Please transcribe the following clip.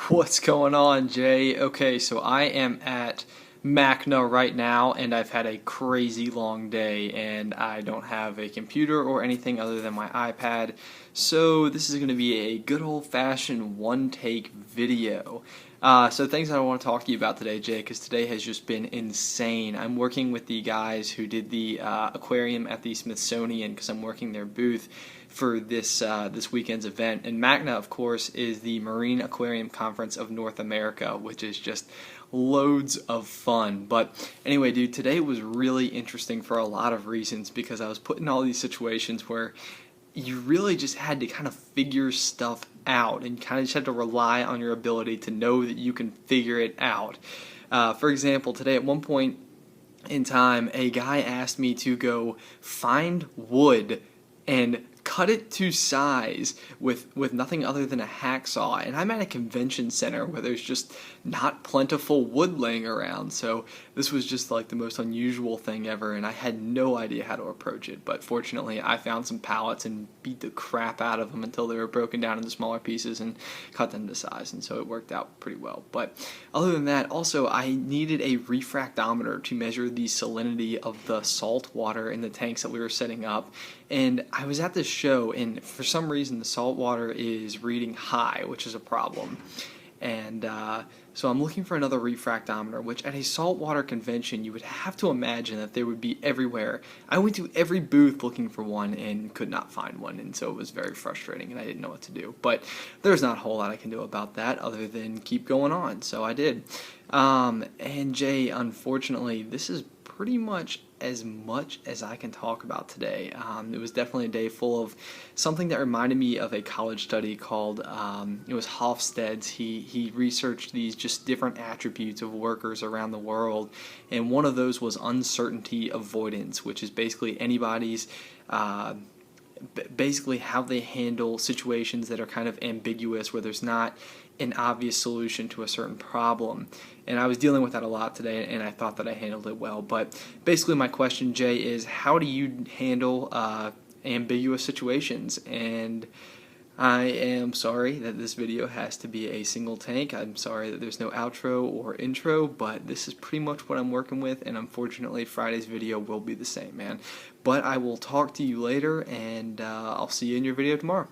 What's going on, Jay? Okay, so I am at MACNA right now, and I've had a crazy long day, and I don't have a computer or anything other than my iPad, so this is going to be a good old-fashioned one-take video. So things that I want to talk to you about today, Jay, because today has just been insane. I'm working with the guys who did the aquarium at the Smithsonian because I'm working their booth for this weekend's event. And MACNA, of course, is the Marine Aquarium Conference of North America, which is just loads of fun. But anyway, dude, today was really interesting for a lot of reasons because I was put in all these situations where you really just had to kind of figure stuff out and kind of just had to rely on your ability to know that you can figure it out. For example, today at one point in time, a guy asked me to go find wood and cut it to size with nothing other than a hacksaw, and I'm at a convention center where there's just not plentiful wood laying around, so this was just like the most unusual thing ever, and I had no idea how to approach it. But fortunately I found some pallets and beat the crap out of them until they were broken down into smaller pieces and cut them to size, and so it worked out pretty well. But other than that, also I needed a refractometer to measure the salinity of the salt water in the tanks that we were setting up, and I was at this show, and for some reason the salt water is reading high, which is a problem. And so I'm looking for another refractometer, which at a saltwater convention you would have to imagine that they would be everywhere. I went to every booth looking for one and could not find one, and so it was very frustrating and I didn't know what to do. But there's not a whole lot I can do about that other than keep going on, so I did. And Jay, unfortunately, this is pretty much as I can talk about today. It was definitely a day full of something that reminded me of a college study called, it was Hofstede's. He researched these just different attributes of workers around the world, and one of those was uncertainty avoidance, which is basically anybody's basically how they handle situations that are kind of ambiguous, where there's not an obvious solution to a certain problem. And I was dealing with that a lot today, and I thought that I handled it well. But basically my question, Jay, is how do you handle ambiguous situations? And I am sorry that this video has to be a single take. I'm sorry that there's no outro or intro, but this is pretty much what I'm working with, and unfortunately Friday's video will be the same, man. But I will talk to you later, and I'll see you in your video tomorrow.